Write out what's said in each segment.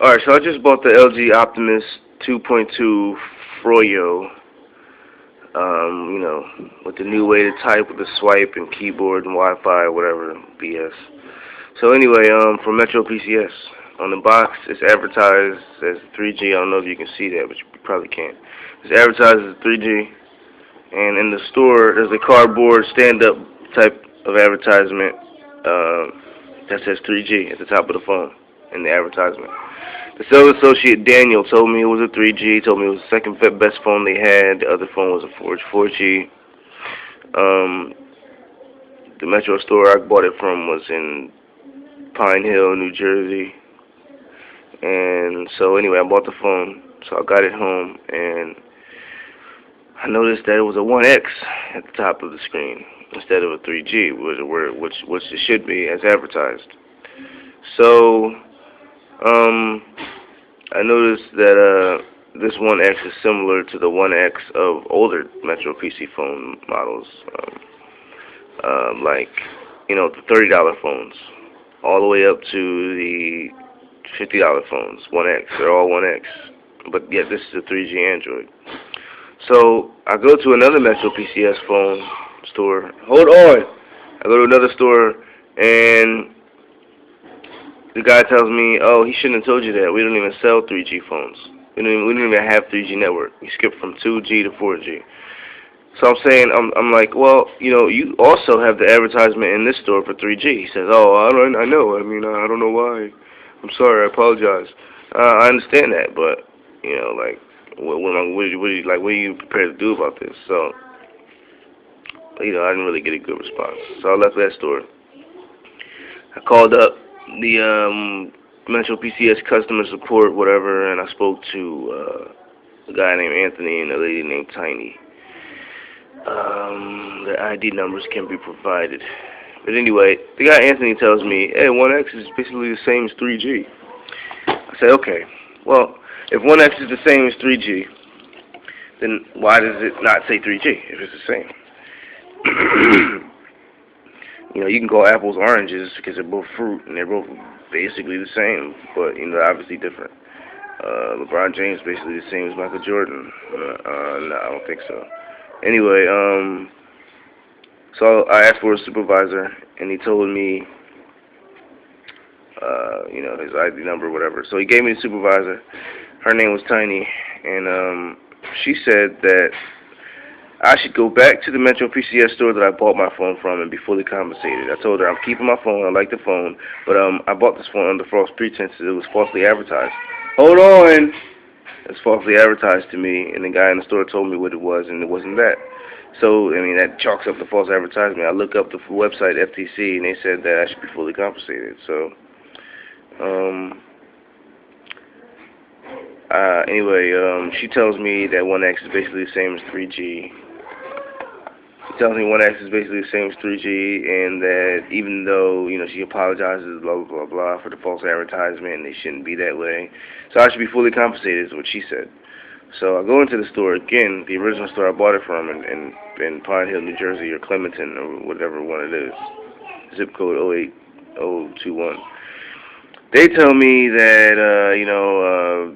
Alright, so I just bought the LG Optimus 2.2 Froyo. You know, with the new way to type with the swipe and keyboard and Wi-Fi or whatever BS. So anyway, from Metro PCS. On the box, it's advertised as 3G. I don't know if you can see that, but you probably can't. It's advertised as 3G. And in the store, there's a cardboard stand-up type of advertisement that says 3G at the top of the phone in the advertisement. The sales associate Daniel told me it was a 3G. Told me it was the second best phone they had. The other phone was a 4G. The Metro store I bought it from was in Pine Hill, New Jersey. And so anyway, I bought the phone. So I got it home, and I noticed that it was a 1X at the top of the screen instead of a 3G, which it should be as advertised. So I noticed that this 1X is similar to the 1X of older Metro PC phone models, like, you know, the $30 phones, all the way up to the $50 phones, 1X. They're all 1X, but yet this is a 3G Android. So I go to another Metro PCS phone store. Hold on. I go to another store, and the guy tells me, "Oh, he shouldn't have told you that. We don't even sell 3G phones. We don't even have 3G network. We skipped from 2G to 4G." So I'm saying, I'm like, well, you know, you also have the advertisement in this store for 3G. He says, "Oh, I know. I mean, I don't know why. I'm sorry. I apologize. I understand that, but you know, like, what are you prepared to do about this?" So, you know, I didn't really get a good response. So I left that store. I called up the Metro PCS customer support, whatever, and I spoke to a guy named Anthony and a lady named Tiny. The ID numbers can be provided. But anyway, the guy Anthony tells me, "Hey, 1X is basically the same as 3G." I said, okay, well, if 1X is the same as 3G, then why does it not say 3G if it's the same? You know, you can call apples oranges because they're both fruit and they're both basically the same, but, you know, obviously different. LeBron James basically the same as Michael Jordan. No, I don't think so. Anyway, so I asked for a supervisor, and he told me, you know, his ID number, whatever. So he gave me the supervisor. Her name was Tiny, and she said that I should go back to the Metro PCS store that I bought my phone from and be fully compensated. I told her I'm keeping my phone. I like the phone, but I bought this phone under false pretenses. It was falsely advertised. Hold on. It's falsely advertised to me, and the guy in the store told me what it was, and it wasn't that. So, I mean, that chalks up the false advertisement. I look up the website, FTC, and they said that I should be fully compensated. So, anyway, she tells me that 1X is basically the same as 3G. She tells me 1X is basically the same as 3G, and that even though, you know, she apologizes, blah, blah, blah, blah, for the false advertisement, and they shouldn't be that way. So I should be fully compensated is what she said. So I go into the store again, the original store I bought it from in Pine Hill, New Jersey, or Clementon, or whatever one it is. Zip code 08021. They tell me that, you know,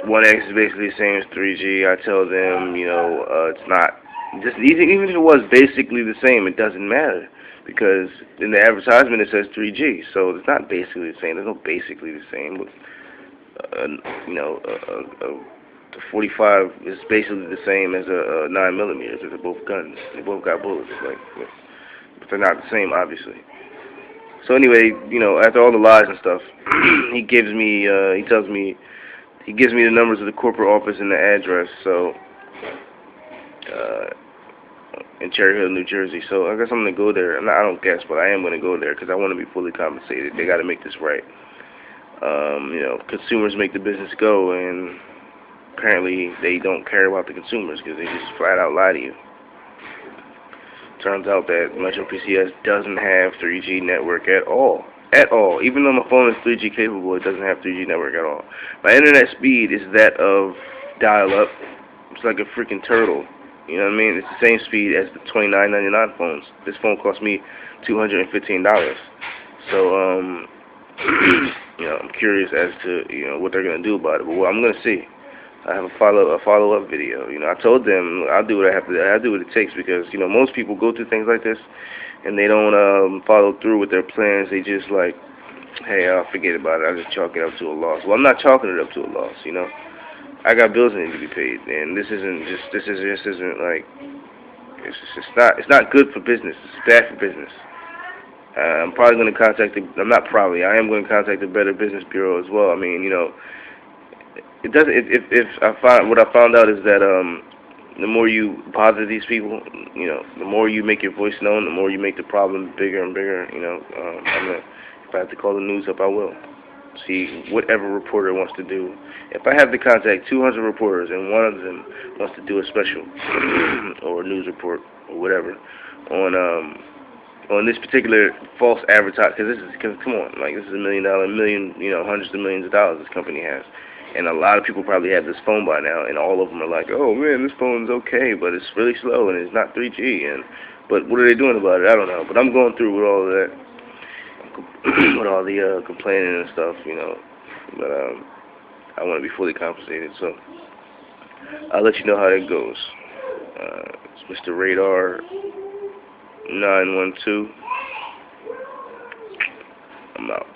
1X is basically the same as 3G. I tell them, you know, it's not. Just even if it was basically the same, it doesn't matter, because in the advertisement it says 3G, so it's not basically the same. There's no basically the same. You know, the 45 is basically the same as a 9mm. They're both guns. They both got bullets, like, but they're not the same, obviously. So anyway, you know, after all the lies and stuff, he gives me the numbers of the corporate office and the address. So. In Cherry Hill, New Jersey. So I guess I'm gonna go there. I don't guess, but I am gonna go there because I want to be fully compensated. They got to make this right. You know, consumers make the business go, and apparently they don't care about the consumers because they just flat out lie to you. Turns out that Metro PCS doesn't have 3G network at all. At all. Even though my phone is 3G capable, it doesn't have 3G network at all. My internet speed is that of dial-up. It's like a freaking turtle. You know what I mean? It's the same speed as the $29.99 phones. This phone cost me $215. So, I'm curious as to what they're gonna do about it. But what I'm gonna see. I have a follow-up video. I told them I'll do what I have to do. I'll do what it takes because most people go through things like this and they don't follow through with their plans. They just like, hey, I'll forget about it. I'll just chalk it up to a loss. Well, I'm not chalking it up to a loss. I got bills that need to be paid, and this isn't like it's not good for business. It's bad for business. I'm probably going to contact I'm not probably. I am going to contact the Better Business Bureau as well. I mean, it doesn't. If I find what I found out is that the more you bother these people, the more you make your voice known, the more you make the problem bigger and bigger. If I have to call the news up, I will. See whatever reporter wants to do. If I have to contact 200 reporters and one of them wants to do a special or a news report or whatever on this particular false advertising, because come on, like this is $1 million, hundreds of millions of dollars this company has. And a lot of people probably have this phone by now, and all of them are like, oh man, this phone's okay, but it's really slow and it's not 3G. But what are they doing about it? I don't know. But I'm going through with all of that, with all the complaining and stuff, But I want to be fully compensated, so I'll let you know how that goes. It's Mr. Radar 912. I'm out.